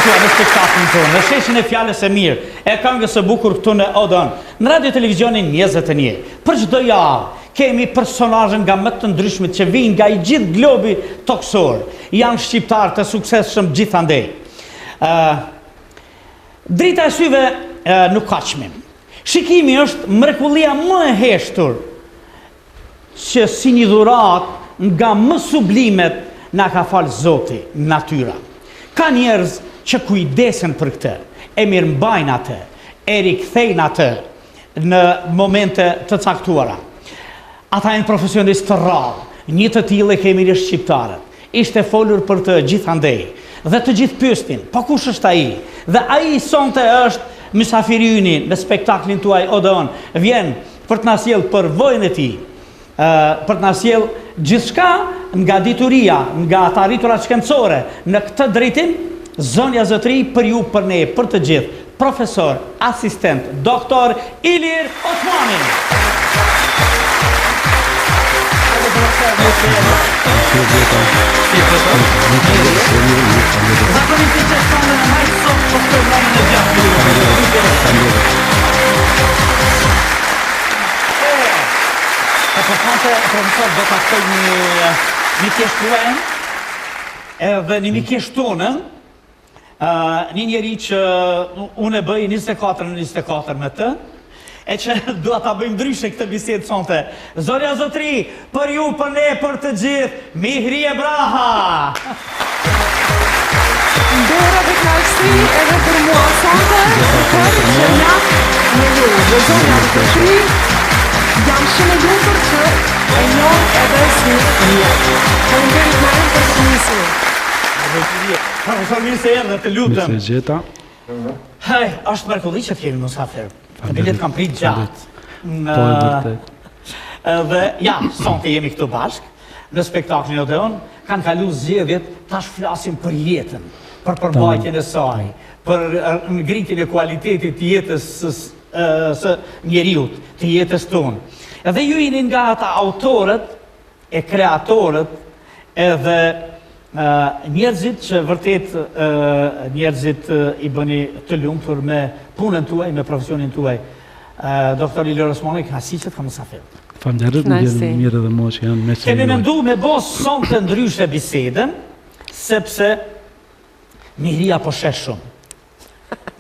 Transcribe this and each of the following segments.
tua në spektaklin tonë, në sheshin e fjales e mirë, e këngës së bukur këtu në Odon, në radio televizionin 21. Për çdo javë kemi personazhe nga më të ndryshmit që vijnë nga i gjithë globi toksor. Janë shqiptarë të suksesshëm gjithandej. Drita e syve nuk ka çmim. Shikimi është mrekullia më e heshtur që si një dhuratë nga më sublimet na ka falë Zoti, natyra. Ka njerëz që kujdesen për këtë, e mirëmbajnë atë, e rikthejnë atë në momente të caktuara. Ata janë profesionistë të rrallë, një të tillë kemi ne shqiptarët. Ishte folur për të gjithandej dhe të gjithë pyestin, po kush është ai? Dhe ai sonte është mysafiri yni në spektaklin tuaj Odeon. Vjen për të na sjellë përvojën e tij, për të na sjellë gjithçka nga dituria, nga ata arriturat shkencore në këtë drejtim, zonja zotëri për ju, për ne, për të gjithë, profesor, asistent, doktor Ilir Osmani. Profesor, do të aftoj një kjeshtuen edhe një kjeshtunën, një njeri që unë e bëj 24 me të, e që do ta bëjmë ndryshe këtë bisedë sonte. Zonja zotëri, për ju, për ne, për të gjithë, Mihri e Braha! Ndera dhe knaqësi edhe për mua sonte, për që nga me ju. Dhe zonja zotëri, jam shumë e lumtur që e njoh edhe si një. Faleminderit marrën për smisë. Profesor, mirë se erdhe, të lutem. Mirë se gjeta. Hej, është mrekulli që t'jemi musafir. Bilet kam prit gjatë. Po e vërtet. Dhe ja, sonte jemi këtu bashkë, në spektaklin Odeon, kanë kalu zgjedhjet, tash flasim për jetën, për përbajtjen e saj, për ngritjen e kualitetit të jetës së njeriut, të jetës tonë. Edhe ju jeni nga ata autorët e kreatorët edhe njerëzit që vërtet njerëzit i bëni të lumtur me punën tuaj, me profesionin tuaj. Doktor Ilir Osmani, kënaqësi që të kam musafir. Faleminderit, më vjen mirë edhe mua që janë me që kemi mendu me bos sonte ndryshe bisedën, sepse Mihria po shesh shumë.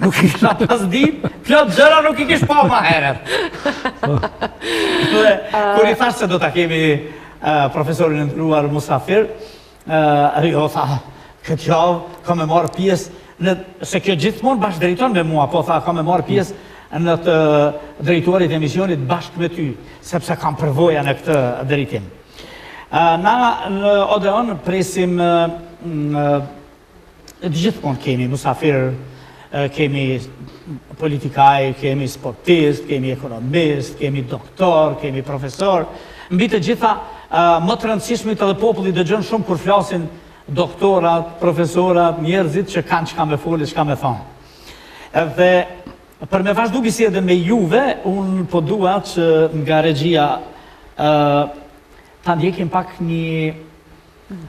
Nuk i kisha pas ditë, plot gjëra nuk i kish pa ma herët. Kur i thash se do ta kemi profesorin e ndëruar musafir, jo tha, këtë javë ka me marrë pjesë, se kjo gjithmonë bashkë drejton me mua, po tha ka me marrë pjesë në të drejtuarit e emisionit bashkë me ty, sepse kam përvoja në këtë drejtim. Na në Odeon presim gjithmonë kemi musafir, kemi politikaj, kemi sportist, kemi ekonomist, kemi doktor, kemi profesor. Mbi të gjitha, më të rëndësishmit edhe populli dëgjon shumë kur flasin doktorat, profesorat, njerëzit që kanë çka me folë, çka me thonë. Dhe për me vazhdu bisedën me juve, unë po dua që nga regjia ta ndjekim pak një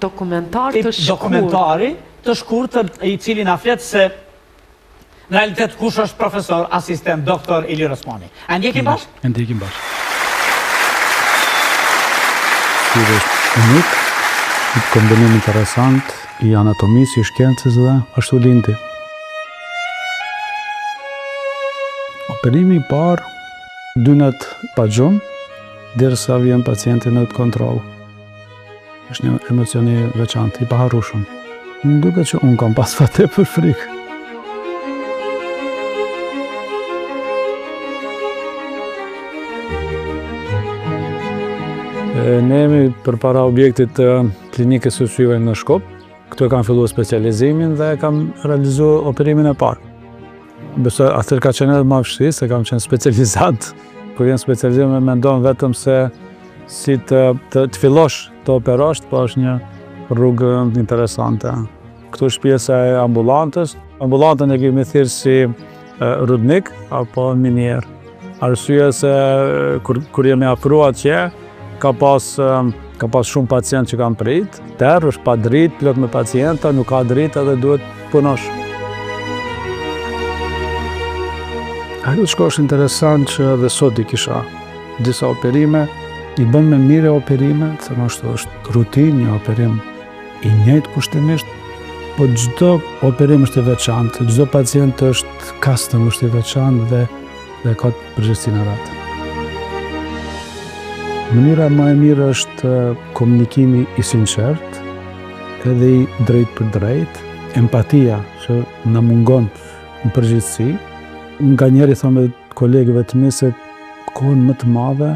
dokumentari të shkurt i cili na flet se në realitet kush është profesor, asistent, doktor Ilir Osmani. A ndjekim bashkë? E ndjekim bashkë. Syri është unik, një kombinim interesant i anatomisë, i shkencës dhe ashtu lindi. Operimi i parë dynet pa gjumë, derisa vjen pacienti në kontroll. Është një emocion i veçantë, i paharrueshëm. Më duket që unë kam pas fate për frikë. Ne jemi përpara objektit të klinikës së syve në Shkop. Këtu kam filluar specializimin dhe kam realizuar operimin e parë. Besoj atëherë ka qenë edhe më vështirë se kam qenë specializant. Kur jam specializuar mendon vetëm se si të fillosh të operosh, po është një rrugë interesante. Këtu është pjesa e ambulantës. Ambulantën e kemi thirrë si rudnik apo minier. Arsyeja se kur jemi afruar atje, ka pas shumë pacient që kanë prit, terë është pa dritë, plot me pacienta, nuk ka dritë edhe duhet punosh. Ajo që është interesant që dhe sot i kisha disa operime, i bën me mire operime, se është rutinë, një operim i njëjtë kushtimisht, po çdo operim është i veçantë, çdo pacient është custom, është i veçantë dhe ka përgjegjësinë e vet. Mënyra më e mirë është komunikimi i sinqert, edhe i drejt për drejt, empatia që na mungon në përgjithësi. Nga njeri thome kolegëve të mi se kohën më të madhe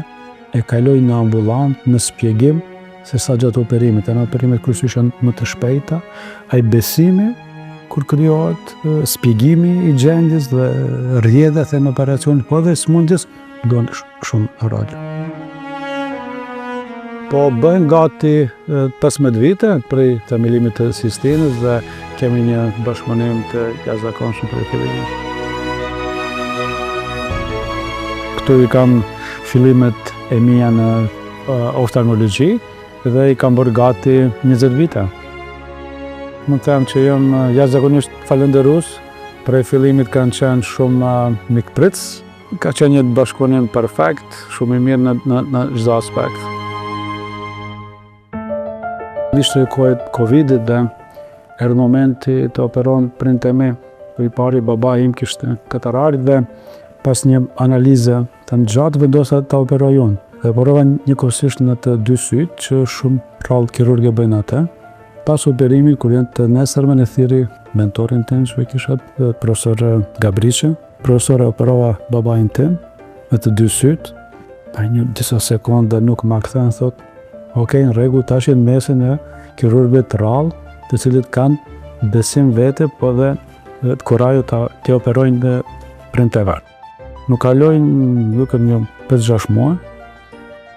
e kaloj në ambulant, në spjegim, se sa gjatë operimit. E në operimet kryesisht janë më të shpejta, ai besimi kur krijohet, spjegimi i gjendjes dhe rrjedhjet e në operacionit, po dhe smundjes, duan shumë rol. Po bëjmë gati 15 vite prej themelimit të sistemës dhe kemi një bashkëpunim të jashtëzakonshëm prej fillimit. Këtu i kam fillimet e mia në oftalmologji dhe i kam bërë gati 20 vite. Më them që jam jashtëzakonisht falënderues, prej fillimit kanë qenë shumë mikpritës, ka qenë një bashkëpunim perfekt, shumë i mirë në çdo aspekt. Ishte kohët Covidit dhe erdhi momenti të operon printe mi. I pari baba im kishte katarakt dhe pas një analize të gjatë vendosa ta operoj unë. Dhe operova njëkohësisht në të dy sytë që shumë rrallë kirurgë bëjnë atë. Pas operimit, kur janë të nesërmen e thiri mentorin tim që e kisha, profesor Gabrici. Profesor e operova babain tim me të dy sytë. Pa një disa sekonda nuk ma kthen, thot, okej, në rregull, tash në mesin e kirurgëve të rrallë, të cilët kanë besim vete, po dhe të kurajo të operojnë dhe printe vet. Nuk kalojnë duke një 5-6 muaj,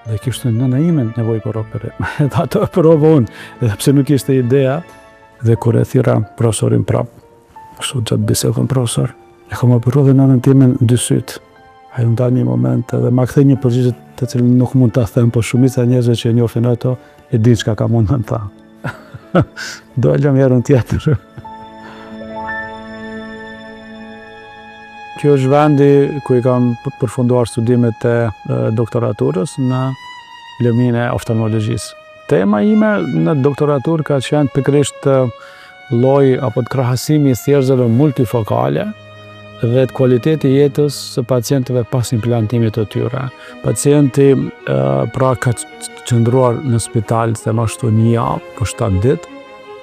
dhe kishte nëna ime nevojë për operim. Edhe atë operova unë, edhe pse nuk ishte ideja, dhe kur e thira profesorin prap, ashtu gjatë bisedës, profesor, e kam operuar dhe nënën time në dy sytë. Ai u ndal një moment edhe ma kthej një përgjigje të cilën nuk mund ta them, po shumica e njerëzve që e njohin ato e dinë çka ka mund të tha. Dolëm herën tjetër. Kjo është vendi ku i kam përfunduar studimet e doktoraturës në lëmin e oftalmologjisë. Tema ime në doktoraturë ka qenë pikërisht lloji apo të krahasimi i thjerëzave multifokale dhe të kualiteti jetës së pacientëve pas implantimit të tyre. Pacienti pra ka qëndruar në spital them ashtu një javë, po 7 ditë,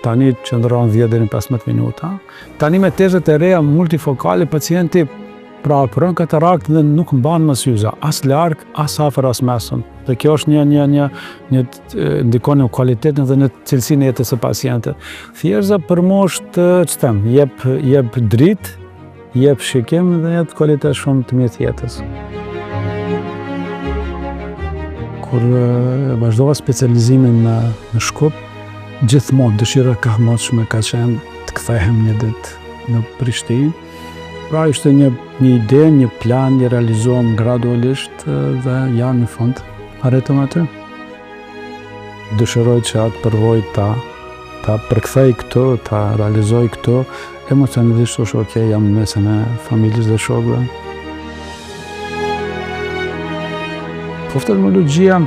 tani qëndron 10 deri në 15 minuta. Tani me tezet e reja multifokale pacienti pra operon katarakt dhe nuk mban më syze, as larg, as afër, as mesëm. Dhe kjo është një ndikon në kualitetin dhe në cilësinë e jetës së pacientit. Thjerëza për mua është ç'them, jep dritë, jep shikim dhe jep kualitet shumë të mirë të jetës. Kur vazhdova specializimin në Shkup, gjithmonë dëshira ka mundshme ka qenë të kthehem një ditë në Prishtinë. Pra ishte një ide, një plan, i realizuam gradualisht dhe janë në fund arritëm aty. Dëshiroj që atë përvoj ta përkthej këtu, ta realizoj këtu. Emocionalisht është okej, jam në mesin e familjes dhe shokëve. Oftalmologjia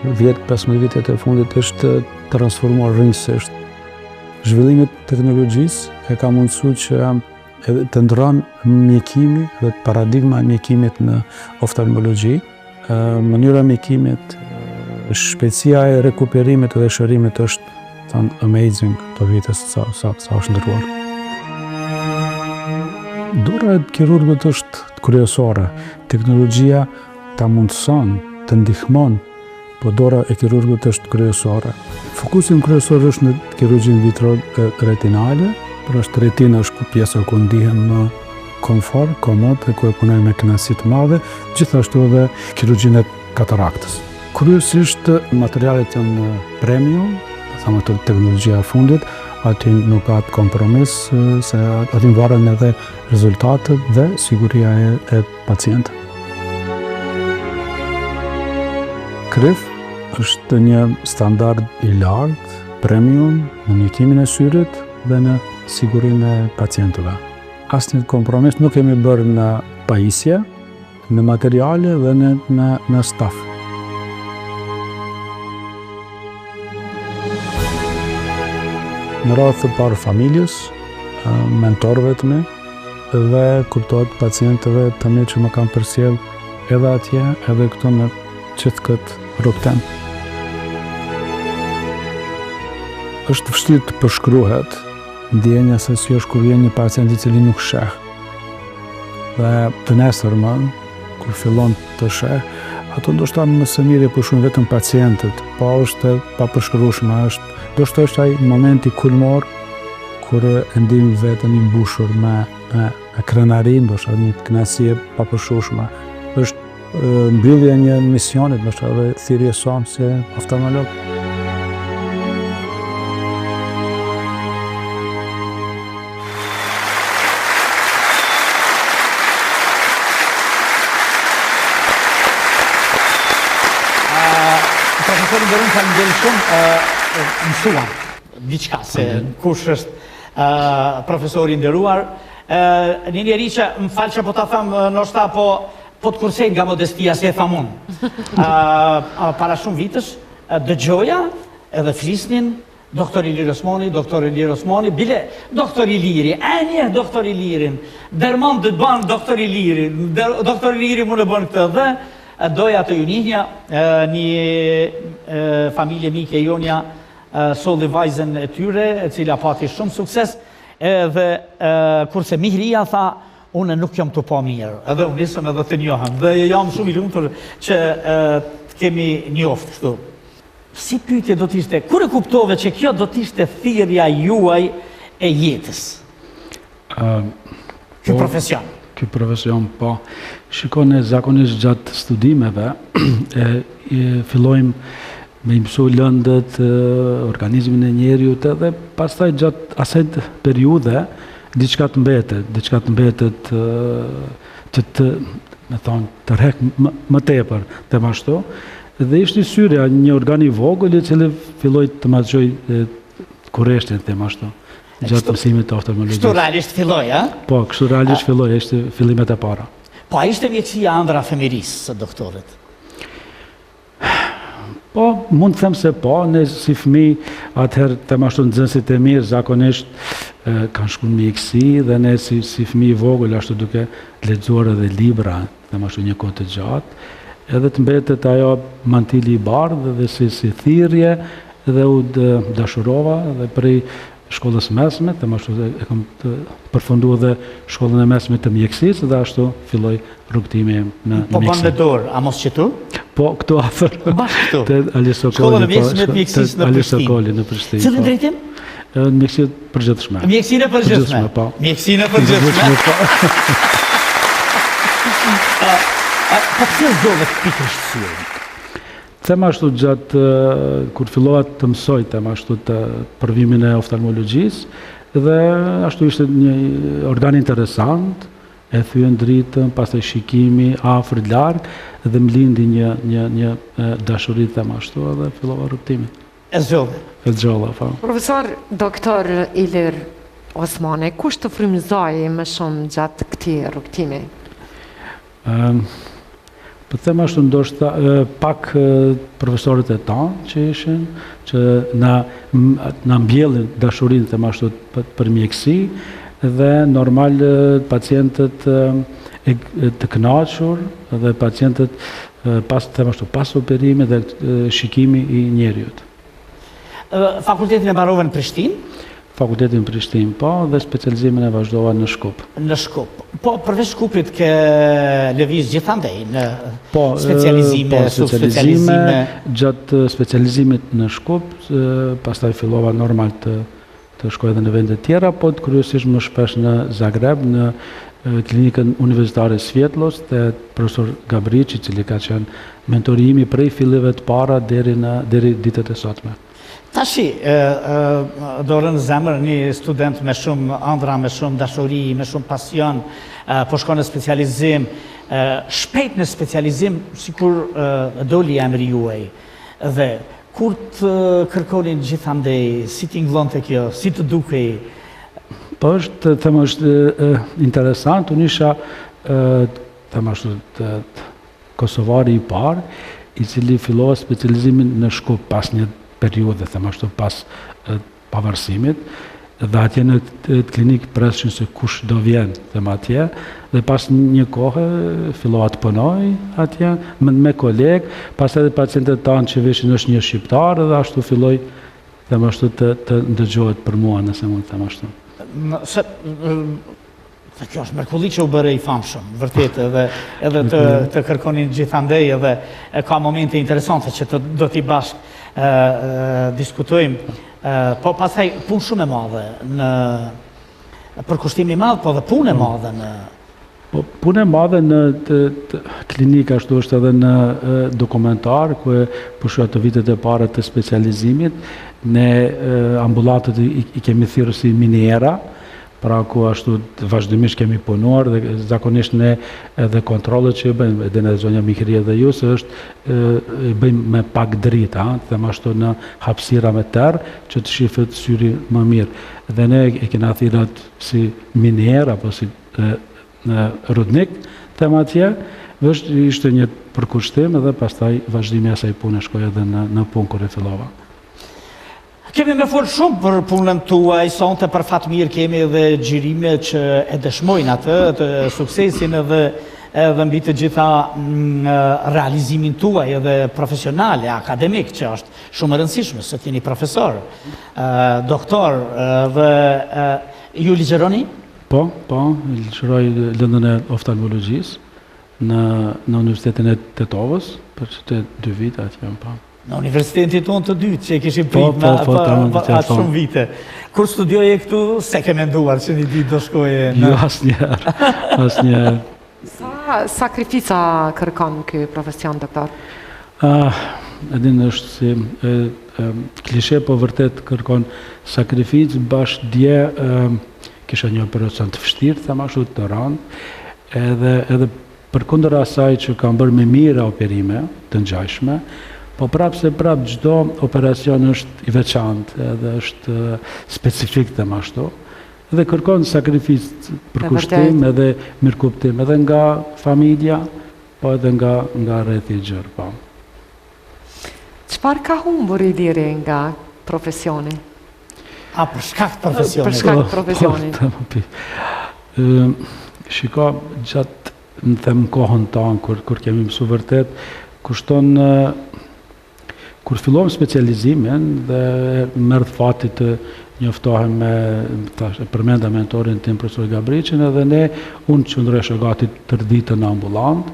10-15 vitet e fundit është transformuar rrënjësisht. Zhvillimi i teknologjisë e ka mundësuar që të ndron mjekimi dhe paradigma e mjekimit në oftalmologji. Mënyra e mjekimit, shpejtësia e rekuperimit dhe shërimit është amazing të vitës sa është ndryruar. Dora e kirurgët është kryesore. Teknologjia ta mundëson, të ndihmon, po dora e kirurgët është kryesore. Fokusin kryesor është në kirurgjin vitro retinale, por është retina është pjesa ku ndihem në komfort, komod dhe ku e punoj me kënaqësi të madhe, gjithashtu edhe kirurgjinë e kataraktës. Kryesisht materialet janë premium, thamë të teknologjia e fundit, aty nuk ka kompromis, se aty varen edhe rezultatet dhe siguria e pacientit. Kryf është një standard i lartë, premium, në mjekimin e syrit dhe në sigurinë e pacientëve. Asnjë kompromis nuk kemi bërë në pajisje, në materiale dhe në staf. Në radhë të parë familjes, mentorëve të mi, dhe kuptohet pacientëve të mi që më kam përsjell edhe atje, edhe këto në qëtë këtë rrugtem. Është vështirë të përshkruhet ndjenja se si është kur vjen një pacient i cili nuk sheh. Dhe të nesërmën, kur fillon të sheh, ato ndoshta më së miri e pushin vetëm pacientët, po është pa përshkrueshme, ndoshta është ai momenti kulmor kur e ndim veten i mbushur me krenari, ndoshta një kënaqësi e papërshkrueshme. Është mbyllja e një misioni, ndoshta edhe thirrje son si oftalmolog. Profesorin Derun faleminderit shumë, mësuam diçka se kush është profesori nderuar. Një njeri që më falë që po ta them ndoshta po të kursej nga modestia se e tham unë. Para shumë vitësh dëgjoja edhe flisnin doktor Ilir Osmani, bile doktor Iliri, një doktor Ilirin, dërmon të banë doktor Ilirin, doktor Iliri më në bënë këtë dhe doja të ju njihja, një familje mike e jonja solli vajzën e tyre, e cila pati shumë sukses, dhe kurse Mihria tha, unë nuk jam të pa mirë, edhe unë nisëm edhe të njohem, dhe jam shumë i lumtur që kemi njoftë kështu. Si pyetje do t'ishte, kur e kuptove që kjo do t'ishte thirrja juaj e jetës? Ky profesion. Ky profesion, po. Shikone, zakonisht gjatë studimeve, fillojmë me mësu lëndët, organizmin e njeriut, dhe pastaj gjatë asaj periudhe, diçka të mbetet që të rrek më tepër të ashtu, dhe ishte syrja një organ i vogël i cili filloi të matxoj kurreshtin të ashtu. Gjatë mësimit të oftalmologjisë. Kështu realisht filloi, a? Po, kështu realisht filloi, ishte fillimet e para. Po, a ishte mjekësia ëndra femerisë së doktorit? Po, mund të them se po, ne si fëmijë, atëherë të ashtu nxënësit e mirë zakonisht kanë shkuar në mjekësi dhe ne si fëmijë i vogël ashtu duke lexuar edhe libra, të ashtu një kohë të gjatë, edhe të mbetet ajo mantili i bardhë dhe si thirrje dhe u dashurova dhe prej shkollës mesme, të ashtu e kam të përfunduar dhe shkollën e mesme të mjekësisë dhe ashtu filloi rrugtimi në mjekësi. Po bën me dorë, a mos qëtu? Po, këtu afër. Bashkë këtu. Te Alisokoli. Shkollën e mesme të mjekësisë në Prishtinë. Alisokoli në Prishtinë. Cilën drejtim? Mjekësi e përgjithshme. Mjekësinë e përgjithshme. Po. Mjekësinë e përgjithshme. Po pse zgjodhe të pikërisht syrin? Them ashtu gjatë kur fillova të mësoj ashtu të përvimin e oftalmologjisë dhe ashtu ishte një organ interesant, e thyen dritën, pastaj shikimi afër larg dhe më lindi një dashuri them ashtu dhe fillova rrugtimin. E zgjodhe. E zgjolla, po. Profesor doktor Ilir Osmani, kush të frymëzoi më shumë gjatë këtij rrugtimi? Po them ashtu ndoshta pak profesorët e tanë që ishin, që na mbjellin dashurinë them ashtu për mjekësi dhe normal pacientët të kënaqur dhe pacientët pas operimit dhe shikimi i njeriut. Fakultetin e mbarove në Prishtinë? Fakultetin në Prishtinë, po, dhe specializimin e vazhdova në Shkup. Në Shkup. Po, përveç Shkupit ke lëviz gjithandej në specializime, subspecializime. Gjatë specializimit në Shkup, pastaj fillova normal të shkoj edhe në vende tjera, po kryesisht më shpesh në Zagreb, në klinikën universitare Svietlos, të profesor Gabrici, cili ka qenë mentorimi prej fillive të para deri ditët e sotme. Tashi, do rënë zemër një student me shumë ëndra, me shumë dashuri, me shumë pasion, po shkon në specializim, shpejt në specializim, sikur doli emri juaj. Dhe kur të kërkonin gjithandej, si t'ingllon të kjo, si të dukej? Po është interesant, unë isha them ashtu kosovari I parë, I cili filloi specializimin në Shkup pas një periudhe, them ashtu pas pavarësimit, dhe atje në klinikë preshin se kush do vjen, them atje, dhe pas një kohë fillova të punoj atje me kolegë, pas edhe pacientët tanë që veshin është një shqiptar dhe ashtu filloi them ashtu të ndëgjohet për mua nëse mund të them ashtu. Se kjo është mrekulli që u bëre I famshëm, vërtet, edhe të kërkonin gjithandej, edhe ka momente interesante që do t'i bashkë diskutojmë. Po pastaj punë shumë e madhe, në përkushtim I madh, po dhe punë e madhe në... Po, punë e madhe në klinika, ashtu është edhe në dokumentar, ku e përshua të vitet e para të specializimit, ne ambulatët I kemi thirrur si miniera, pra ku ashtu vazhdimisht kemi punuar dhe zakonisht ne edhe kontrollet që bëjmë, edhe në zonja Mihria dhe ju, se është bëjmë me pak dritë, them ashtu në hapësira me terë, që të shifet syri më mirë. Dhe ne e kena thirrat si minier apo si rudnik, them atje, ishte një përkushtim edhe pastaj vazhdimi asaj pune shkoj edhe në punë kur e fillova. Kemi me folë shumë për punën tuaj, sonte për fat mirë kemi edhe xhirime që e dëshmojnë atë të suksesin edhe mbi të gjitha realizimin tuaj edhe profesionale, akademik, që është shumë e rëndësishme, se jeni profesor, doktor dhe ju ligjeroni? Po, ligjeroj lëndën e oftalmologjisë në Universitetin e Tetovës, për që 2 vite atje jam pa. Në universitetin tonë të dytë, që e kishim prit atë shumë vite. Kur studioje këtu, se ke menduar që një ditë do shkoje në... Jo, asnjëherë. Sa sakrifica kërkon ky profesion, doktor? Edhin është si klishe, po vërtet kërkon sakrificë, bashkë dje kisha një operacion të vështirë, them ashtu të rëndë, edhe përkundër asaj që kam bërë me mira operime të ngjashme, po prapë çdo operacion është I veçantë, edhe është specifik them ashtu, dhe kërkon sakrificë, përkushtim edhe mirëkuptim, edhe nga familja, po edhe nga rrethi I gjerë, po. Çfarë ka humbur Iliri nga profesioni? Për shkak të profesionit. Për shkak të profesionit. Shiko, gjatë në them kohën tanë, kur kemi mësu vërtet, kushton kur fillom specializimin dhe mërë fati të njoftohem përmenda mentorin tim profesor Gabriçin, edhe unë qëndresha gati tërë ditën në ambulant,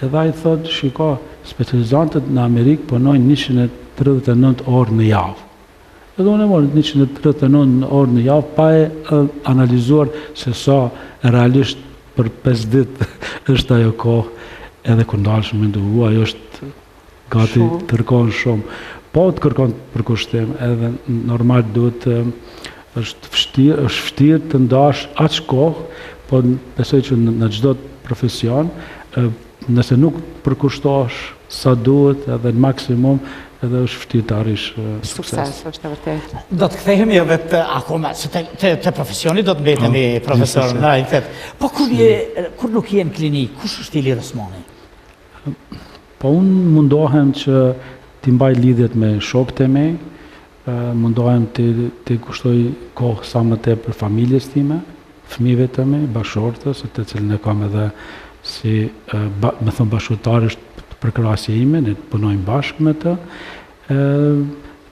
edhe ai thot, shiko, specializantët në Amerikë punojnë 139 orë në javë. Edhe unë e morë 139 orë në javë, pa e analizuar se sa realisht për 5 ditë është ajo kohë, edhe kur ndalësh me nduhu, ajo është gati të kërkon shumë. Po të kërkon përkushtim, edhe normal duhet është vështirë të ndash aq kohë, po besoj që në çdo profesion, nëse nuk përkushtosh sa duhet edhe në maksimum, edhe është vështirë të arrish sukses. Është vërtet. Do të kthehemi edhe akoma, se te profesioni do të mbetemi profesor në realitet. Po kur nuk je në klinikë, kush është Iliri Osmani? Po unë mundohem që t'i mbaj lidhjet me shokët e mi, mundohem t'i kushtoj kohë sa më tepër familjes time, fëmijëve të mi, bashkëshortës, të cilën e kam edhe si, me thëmë bashkëtarësht përkrasje ime, ne punojmë bashkë me të,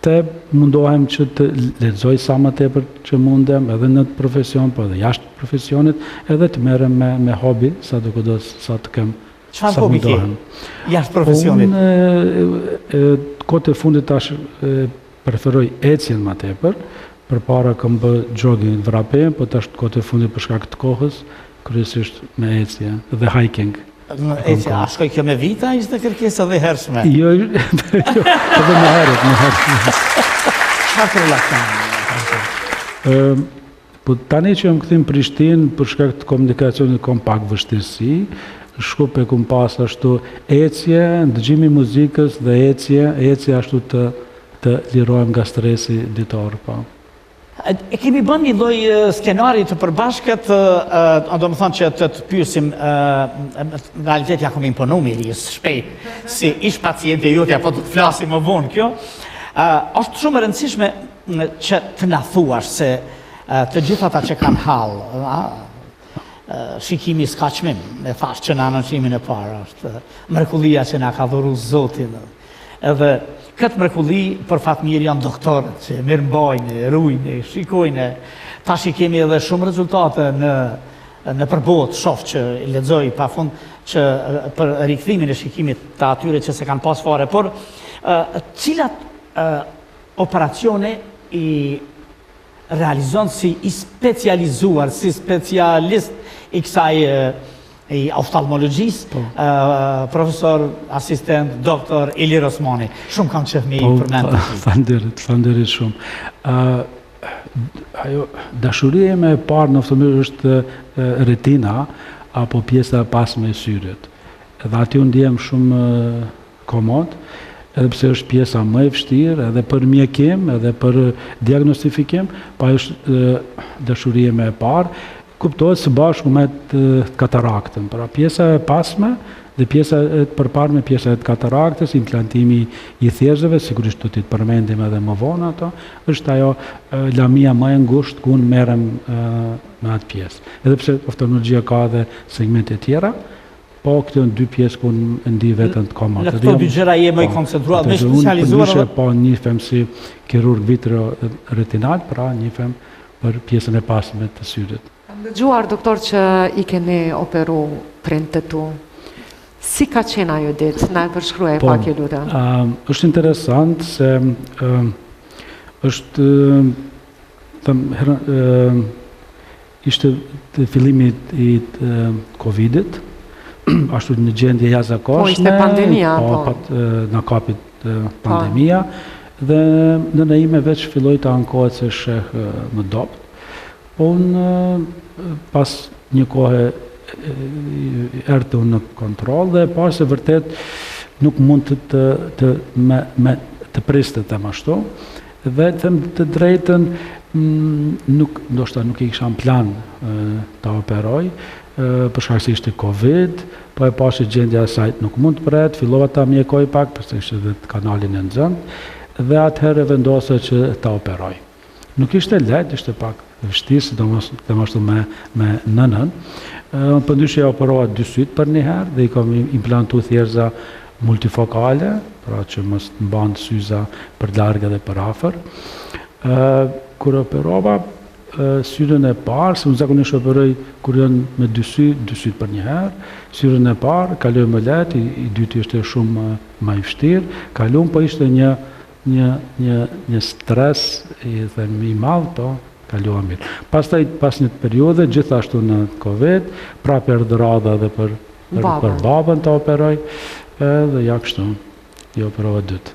te mundohem që të lexoj sa më tepër që mundem, edhe në profesion, po edhe jashtë profesionit, edhe të merrem me hobi, sa të kem. Çfarë hobi ke? Jashtë profesionit? Unë kohët e fundit tash preferoj ecjen më tepër, përpara kam bë jogging vrapim, po tash kohët e fundit për shkak të kohës, kryesisht me ecje dhe hiking. Ecja, a shkoj kjo me vita, ishte kërkesa dhe hershme? Jo, edhe më herët. Çfarë relakson? Po tani që jam kthim Prishtinë, për shkak të komunikacionit kam pak vështirësi. Shkup e kum pas ashtu ecje, ndëgjimi muzikës dhe ecje ashtu të lirohem nga stresi ditor, po. E kemi bën një lloj skenari të përbashkët, do më thonë që të pyesim në realitet ja kom imponu miris shpejt, si ish paciente jote, apo të flasim më vonë kjo. Është shumë e rëndësishme që të na thuash se të gjitha ata që kanë hall, shikimi s'ka çmim, e thash që në anonqimin e parë është mrekullia që na ka dhuru Zoti. Edhe këtë mrekulli për fatë mirë janë doktorët që mirëmbajnë, rujnë, shikojnë. Tash i kemi edhe shumë rezultate në përbot, shof që lexoj pafund që për rikthimin e shikimit të atyre që se kanë pas fare, por cilat operacione i realizon si i specializuar, si specialist i kësaj i oftalmologjisë, profesor, asistent, doktor Ilir Osmani. Shumë kam qef me i përmendë. Falënderit shumë. Dashuria ime e parë në oftalmologi është retina, apo pjesa e pasme e syrit. Edhe aty unë ndihem shumë komod, edhe pse është pjesa më e vështirë, edhe për mjekim, edhe për diagnostifikim, pa është dashuria ime e parë. Kuptohet së bashku me kataraktën. Pra pjesa e pasme dhe pjesa e përparme, pjesa e kataraktës, implantimi i thjerëzave, sigurisht do t'i përmendim edhe më vonë ato, është ajo lamia më e ngushtë ku unë merrem me atë pjesë. Edhe pse oftalmologjia ka edhe segmente tjera, po këto janë dy pjesë ku unë ndi veten të komod. Në këto dy gjëra je më i koncentruar, më specializuar. Po nifem si kirurg vitreoretinal, pra nifem për pjesën e pasme të syrit. Dëgjuar, doktor, që i keni operu prindët e tu. Si ka qenë ajo ditë? Na e përshkruaj pak e lutem. Është interesant se është ishte të fillimit i Covidit, ashtu në gjendje jashtëzakonshme. Po ishte pandemia, na kapit pandemia dhe në ime veç filloi të ankohet se sheh më dopt. Unë pas një kohë erdhi unë në kontroll dhe pa se vërtet nuk mund të priste të ashtu. Dhe them të drejtën, ndoshta nuk i kisha në plan ta operoj, për shkak se ishte Covid, po e pash që gjendja e saj nuk mund të pret, fillova ta mjekoj pak, përse ishte dhe kanalin e nxënët, dhe atëherë vendosa që ta operoj. Nuk ishte lehtë, ishte pak vështirë, sidomos me nënën. Përndryshe ja operova 2 sytë për një herë dhe i kam implantu thjerëza multifokale, pra që mos të mbanë syza për largë dhe për afër. Kur operova syrin e parë, se unë zakonisht operoj kur janë me 2 sytë për një herë, syrin e parë kaloi më lehtë, i dyti ishte shumë më i vështirë, kalon po ishte një stres i madh, po kaluam mirë. Pastaj pas një periudhe, gjithashtu në Covid, prapë erdhi radha edhe për babën të operoj, dhe ja kështu, i operova dytë.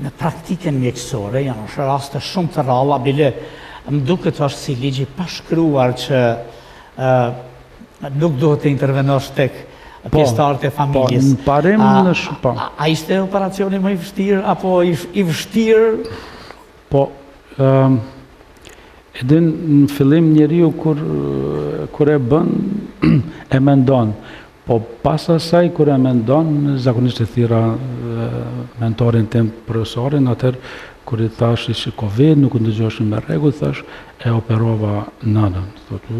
Në praktikën mjekësore janë raste shumë të ralla, bile më duket është si ligji pa shkruar që nuk duhet të intervenosh tek pjesëtarët e familjes. Po, në parim në shumë. A ishte operacioni më i vështirë, apo i vështirë? Po, edhin në fillim njeriu kur e bën, e mendon. Po pas asaj kur e mendon, zakonisht e thira mentorin tim profesorin, atëherë kur i thash ishte Covid, nuk ndëgjosh me rregull, thash e operova nënën. Thotë,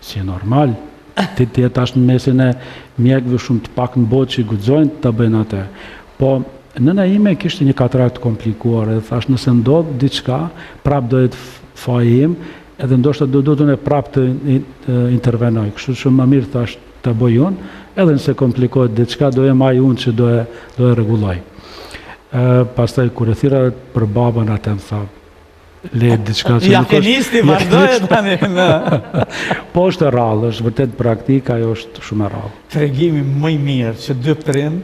si e normal. Ti jetash në mesin e mjekëve shumë të pak në botë që i guxojnë të bëjnë atë. Po nëna ime kishte një katarakt komplikuar, edhe thash nëse ndodh diçka, prap do të fajim, edhe ndoshta do të prap të intervenoj. Kështu që më mirë thash të bëj unë, edhe nëse komplikohet diçka, do e maj unë që do e rregulloj. Pastaj kur e thira për babën atë më tha, le diçka që nuk është. Ja kenisti vazhdoi tani. Po është rrallë, është vërtet praktika, ajo është shumë e rrallë. Tregimi më i mirë që dy prind,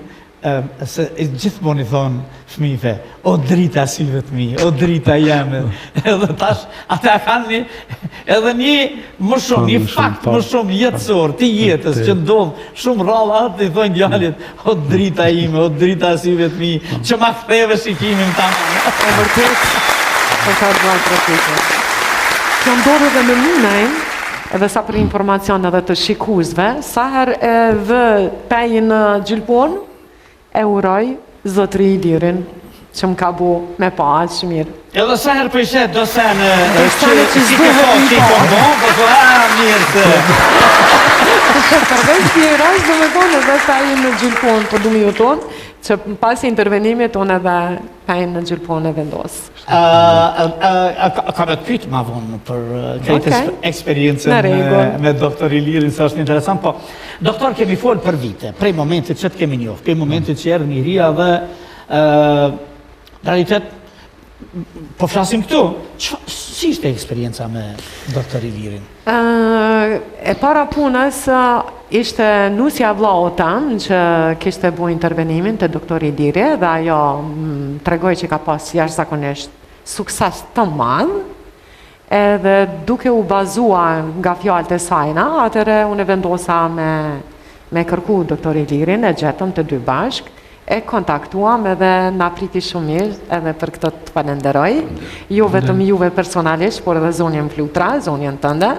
se gjithmonë i thonë fëmijëve, o drita syve të mi, o drita jeme. Edhe tash, ata kanë edhe një më shumë, një fakt më shumë jetësor, të jetës, që ndodhë shumë rrallë atë, i thonë djallit, o drita ime, o drita syve të mi, që ma ktheve shikimin tamë. E vërtet, për ka të praktikë. Kjo ndodhe dhe me munajn, edhe sa për informacion edhe të shikuesve, sa herë e vë pejin në gjylpon, e uroj Zotri Ilirin, që më ka bu me pa aq mirë. Edhe sa herë pëjshet do sen që si ke po, si po bon, po po mirë të... Përveç tjerash, do me tonë edhe pejin në gjylpon, po du mi ju tonë, që pas intervenimit tonë edhe pejin në gjylpon e vendos. Ka me të pytë ma vonë për këtë eksperiencën me doktor Ilirin, se është interesant, po doktor kemi folë për vite, prej momentit që të kemi njohë, prej momentit që erë njëria dhe realitet, po flasim këtu, si ishte eksperienca me doktor Ilirin? E para punës ishte nusja vllau tam që kishte bu intervenimin të doktor Iliri dhe ajo tregoj që ka pas jashtëzakonisht sukses të madh, edhe duke u bazua nga fjalët e sajna, atëre unë vendosa me kërku doktor Ilirin, e gjetëm të dy bashk, e kontaktuam edhe na priti shumë mirë edhe për këtë të falenderoj, jo vetëm juve personalisht, por edhe zonjën Flutra, zonjën tënde.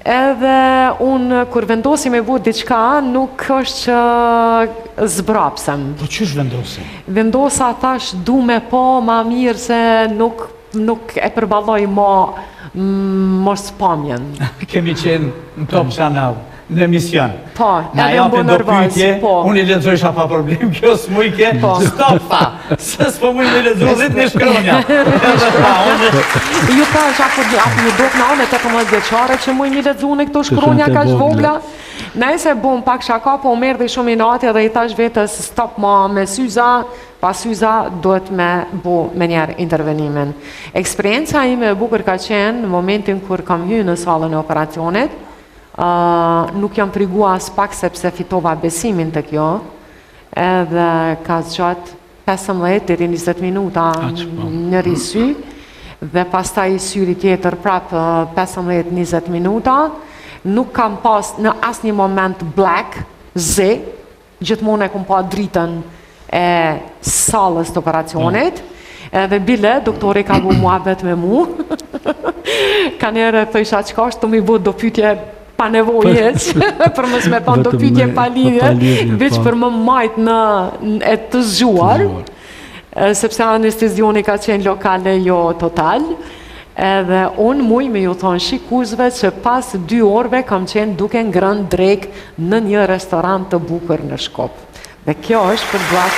Edhe unë, kur vendosi me bu diçka, nuk është që zbrapsem. Po qysh vendosi? Vendosa thash, du me po ma mirë se nuk e përballoj mos pamjen. Kemi qenë në Top Channel, në emision. Po, na edhe më japin do nervoz, pyetje, po. unë i lexojsha pa problem, kjo s'mujke, stop tha, se s'po mujnë me lexu 10 në shkronja. Ju thash, apo ju dok në anë 18 vjeçare që mujnë i lexu në këto shkronja kaq vogla. Nëse bëm pak shaka, po merr dhe shumë i nati dhe i thash vetës stop ma me syza, pa syza duhet me bu me njerë intervenimin. Eksperienca ime e bukur ka qenë në momentin kur kam hyrë në sallën e operacionit, nuk jam frigua as pak sepse fitova besimin të kjo, edhe ka zgjat 15 deri 20 minuta njëri sy, dhe pastaj syri tjetër prap 15-20 minuta, nuk kam pas në asnjë moment black, gjithmonë e kom pa dritën e sallës të operacionit, edhe bile, doktori ka bu muhabet me mu, ka njerë thësha qka është të mi bu do pytje pa nevojës, për mos me thonë do pytje pa lidhje, veç për më majt në e të zgjuar, sepse anestezioni ka qenë lokale jo total, edhe unë muj me ju thonë shikuesve që pas 2 orëve kam qenë duke ngrënë drek në një restorant të bukur në Shkop. Dhe kjo është për blak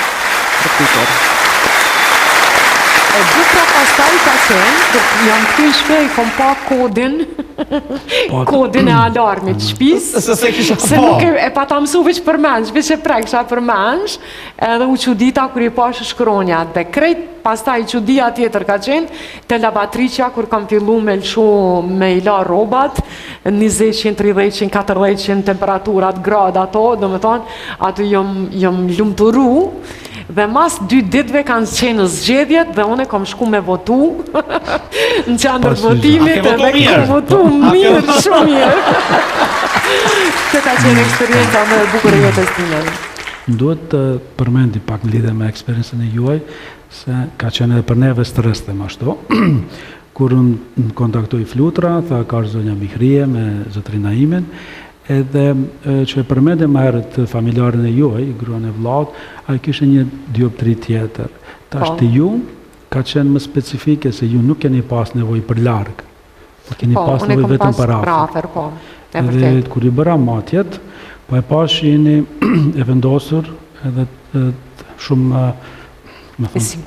të pytur. E dukra pastaj ka qenë, jam këtu i shpej, kom pa kodin e alarmit shpis, se nuk e pata mësu veç për mensh, veç e preksha për mensh, edhe u qudita kër i pashë shkronja, dhe krejt pastaj qudia tjetër ka qenë, te lavatriqja kër kam fillu me lëshu me i la robat, 20, 30, 40 temperaturat grad ato, dhe me thonë, ato jom lumëturu, dhe mas 2 ditëve kanë qenë zgjedhjet dhe unë kom shku me votu në qandër votimit edhe kom votu mirë, shumë mirë. Që ka qenë eksperienca me bukur e jetës time. Duhet të përmendi pak në lidhe me eksperiencën e juaj, se ka qenë edhe për neve stres të ashtu. Kur unë kontaktoj Flutra, tha ka është zonja Mihrije me zotrin Naimin, edhe që e përmende më herët familjarën e juaj, gruan e vllaut, a i kishe një dioptri tjetër. Tash të ju, ka qenë më specifike se ju nuk keni pas nevoj për largë, po keni pas nevoj vetëm për afer. Edhe kur i bëra matjet, po e pash jeni e vendosur edhe shumë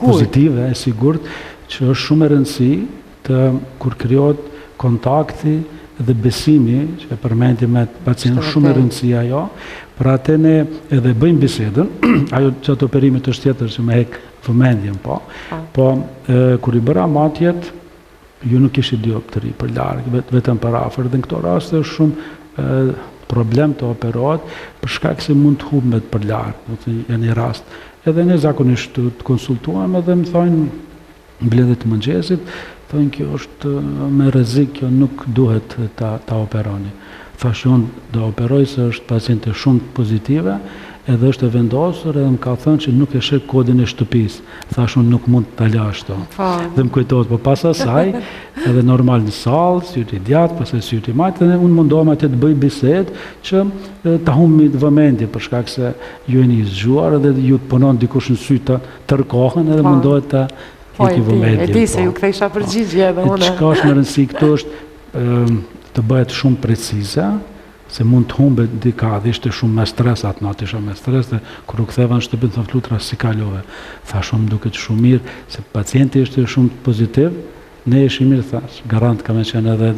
pozitive, e sigurt, që është shumë e rëndësi të kur krijohet kontakti dhe besimi, që e përmendi me pacientë shumë e rëndësia ajo, pra atë ne edhe bëjmë bisedën, ajo që ato operimit është tjetër që me hek vëmendjen, po kur i bëra matjet, ju nuk ishi dioptri për largë, vetëm për afër, dhe në këto raste është shumë problem të operohet, për shkak se mund të humbet për largë, janë një rast. Edhe ne zakonisht të konsultuam edhe më thonë, mbledhjet të mëngjesit, thonë kjo është me rrezik, kjo nuk duhet ta operoni. Thashë unë do operoj se është paciente shumë pozitive, edhe është e vendosur edhe më ka thënë që nuk e sheh kodin e shtëpisë. Thash unë nuk mund ta lash to. Dhe më kujtohet, po pas asaj, edhe normal në sallë, syt i djathtë, pastaj syt i majtë, dhe unë mundohem atje të bëj bisedë që ta humbi vëmendje për shkak se ju jeni i zgjuar edhe ju punon dikush në sy të tërë kohën edhe mundohet ta jeti vëmendje. E di se ju kthesha përgjigje edhe unë. Çka është më rëndësi këtu është të bëhet shumë precize, se mund të humbet dika, dhe ishte shumë me stres atë natë, isha me stres, dhe kur u ktheva në shtëpi thon flutra si kalove. Thash unë duket shumë mirë, se pacienti ishte shumë pozitiv, ne ishim mirë, thash, garant ka me qenë edhe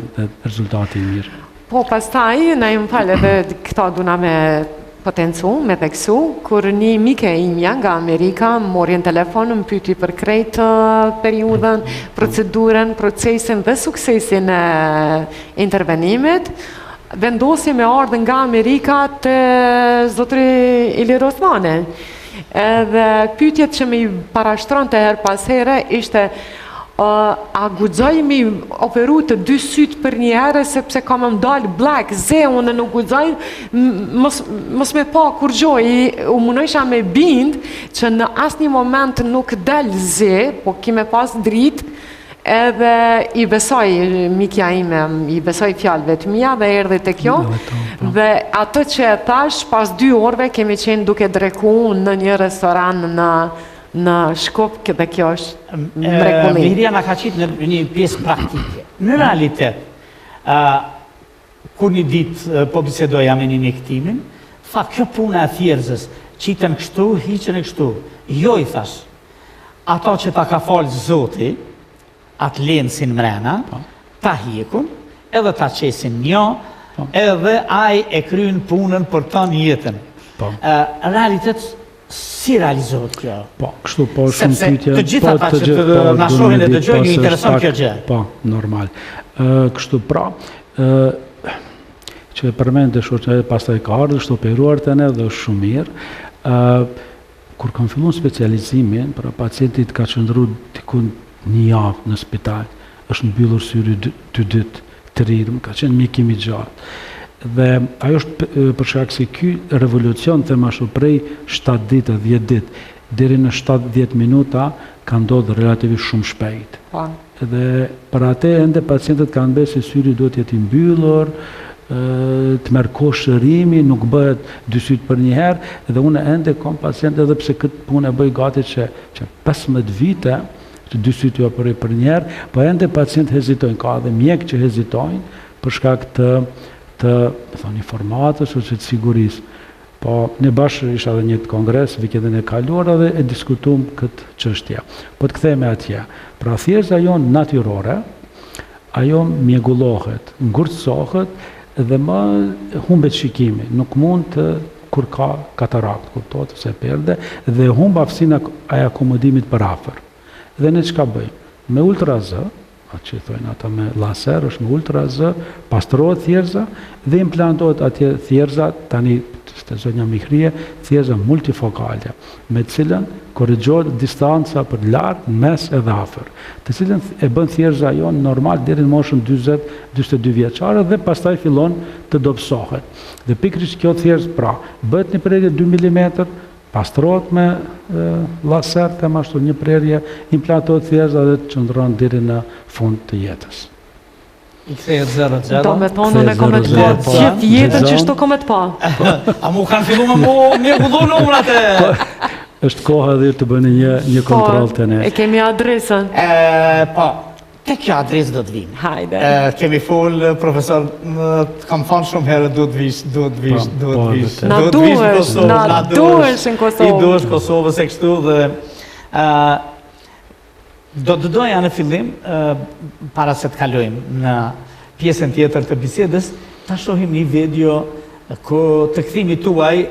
rezultati i mirë. Po, pastaj, na im falë edhe këta duna me potencu, me theksu, kur një mike imja nga Amerika morjen telefon, më pyti për krejt periudën, procedurën, procesin dhe suksesin e intervenimit, vendosi me ardhë nga Amerika të zotri Ilir Osmane. Edhe pyetjet që mi parashtron të her pas here ishte a guxoj mi operu të dy sytë për një herë sepse ka më mdalë black, ze, unë nuk guxoj, mos me pa kur gjoj, u munojsha me bind që në asnjë moment nuk del ze, po kime pas dritë, edhe i besoj mikja ime, i besoj fjalëve të mia dhe erdhi tek kjo. Dhe atë që e thash, pas 2 orëve kemi qenë duke dreku në një restoran në Shkup, dhe kjo është mrekulli. Mihria na ka qitë në një pjesë praktike. Në realitet, kur një ditë po bisedoja me një mjektimin, tha kjo puna e thjerëzës, qitën kështu, hiqen e kështu. Jo, i thash, ato që ta ka falë Zoti, atë lensin mrena, ta hjekun, edhe ta qesin një, edhe aj e kryen punën për të një jetën. Realitet, si realizohet kjo? Po, kështu po shumë pyetje. Të gjitha ta që të nashohin e dëgjojnë, një intereson kjo gjë. Po, normal. Kështu pra, që e përmend dhe shoqë edhe pastaj ka ardhur, është operuar të ne dhe është shumë mirë. Kur kam filluar specializimin, pra pacientit ka qëndru diku një javë në spital, është mbyllur syri 2 ditë të rirë, ka qenë mjekim i gjatë. Dhe ajo është për shkak se ky revolucion them ashtu prej 7 ditë, 10 ditë, deri në 7-10 minuta ka ndodhur relativisht shumë shpejt. Dhe për atë ende pacientët kanë bërë se syri duhet të jetë i mbyllur, të merr kohë shërimi, nuk bëhet 2 sytë për një herë, dhe unë ende kam pacientë edhe pse këtë punë e bëj gati që 15 vite të 2 sytë ju operoj për një herë, po ende pacientë hezitojnë, ka edhe mjek që hezitojnë për shkak të informatës ose të sigurisë. Po ne bashkë isha edhe një kongres vikendin e kaluar dhe e diskutuam këtë çështje. Po të kthehemi atje. Pra thjesht ajo natyrore, ajo mjegullohet, ngurtësohet dhe më humbet shikimi. Nuk mund të kur ka katarakt, kuptohet ose perde, dhe humb aftësinë e akomodimit për afër. Dhe ne çka bëjmë? Me ultrazë, atë që thojnë ata me laser, është me ultrazë, pastrohet thjerza dhe implantohet atje thjerza, tani të zonja Mihrie, thjerza multifokale, me cilën korrigjohet distanca për larg, mes edhe afër, të cilën e bën thjerza jonë normal deri në moshën 40-42 vjeçare dhe pastaj fillon të dobësohet. Dhe pikërisht kjo thjerzë pra bëhet një prerje 2 mm, pastrohet me laser, them ashtu një prerje, implantohet thjerza dhe qëndron deri në fund të jetës. I kthehet 0-0. Do me thonë në komet pa, gjithë jetën që shto komet pa. A mu kanë fillu me mu mjegullu numrat e... Është koha dhe të bëni një kontroll të ne. E kemi adresën. Po, te kjo adresë do të vim. Hajde. Kemi folë, profesor, kam thonë shumë herë, do të vish. Na duhesh në Kosovë. I duhesh Kosovës e kështu dhe... Do të doja në fillim, para se të kalojmë në pjesën tjetër të bisedës, ta shohim një video ku të kthimi tuaj,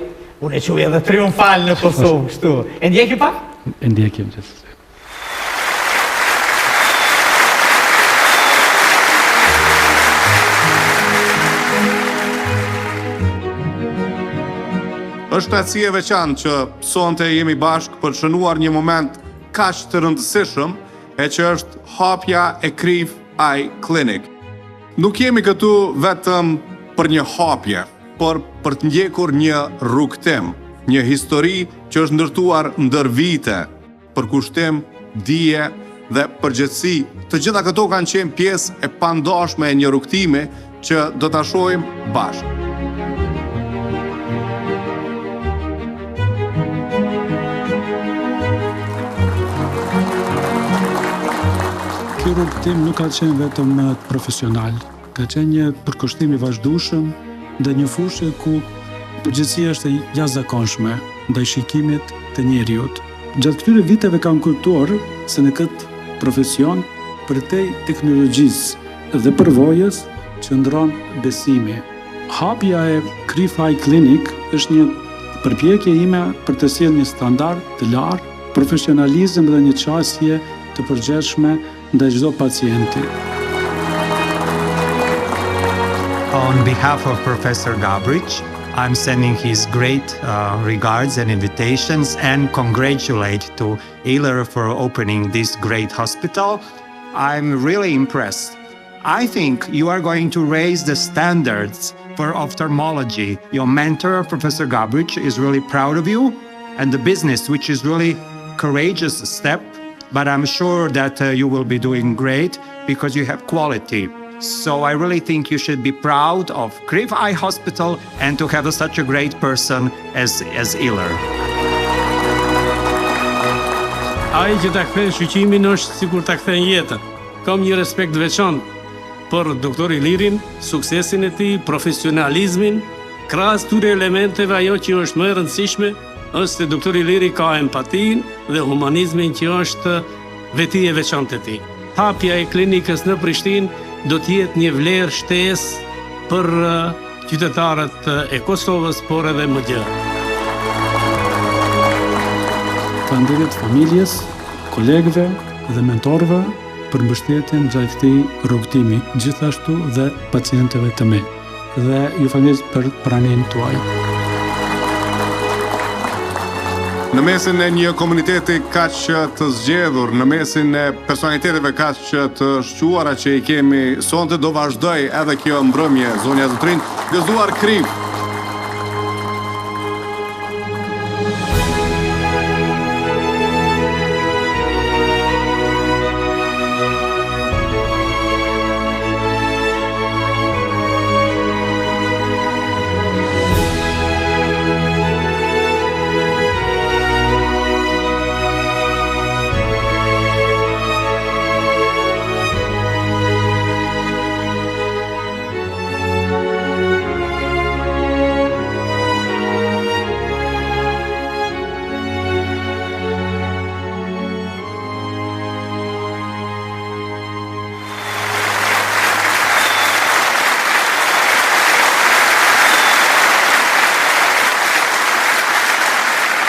unë e quaj edhe triumfal në Kosovë, kështu. E ndjekim pak? E ndjekim gjithsesi. Është arsye e veçantë që sonte jemi bashkë për shënuar një moment kaq të rëndësishëm, e që është hapja e Kriv Eye Clinic. Nuk jemi këtu vetëm për një hapje, por për të ndjekur një rrugtim, një histori që është ndërtuar ndër vite, për kushtim, dije dhe përgjithësi. Të gjitha këto kanë qenë pjesë e pandashme e një rrugtimi që do ta shohim bashkë. Ky rrugtim nuk ka qenë vetëm profesional, ka qenë një përkushtim i vazhdueshëm ndaj një fushë ku përgjegjësia është e jashtëzakonshme ndaj shikimit të njerëzit. Gjatë këtyre viteve kam kuptuar se në këtë profesion, përtej teknologjisë dhe përvojës, qëndron besimi. Hapja e CRIF Eye Clinic është një përpjekje ime për të sjellë një standard të lartë, profesionalizëm dhe një qasje të përgjithshme ndaj çdo pacienti. On behalf of Professor Gabrich, I'm sending his great regards and invitations and congratulate to Ehler for opening this great hospital. I'm really impressed. I think you are going to raise the standards for ophthalmology. Your mentor, Professor Gabrich, is really proud of you and the business, which is really courageous step, but I'm sure that you will be doing great because you have quality. So I really think you should be proud of CRIF Eye Hospital and to have such a great person as Ehler. Ai që ta kthen shqyqimin është sikur ta kthen jetën. Kam një respekt veçantë për doktor Ehlerin, suksesin e tij, profesionalizmin, krahas këtyre elementeve ajo që është më e rëndësishme është se doktor Ehleri ka empatinë dhe humanizmin që është veti e veçantë e tij. Hapja e klinikës në Prishtinë do të jetë një vlerë shtesë për qytetarët e Kosovës, por edhe më gjerë. Falënderit familjes, kolegëve dhe mentorëve për mbështetjen gjatë këtij rrugtimi, gjithashtu dhe pacientëve të mi. Dhe ju falenderoj për pranimin tuaj. Në mesin e një komuniteti kaq të zgjedhur, në mesin e personaliteteve kaq të shquara që i kemi sonte, do vazhdoj edhe kjo mbrëmje zonja Zotrin, gëzuar CRIF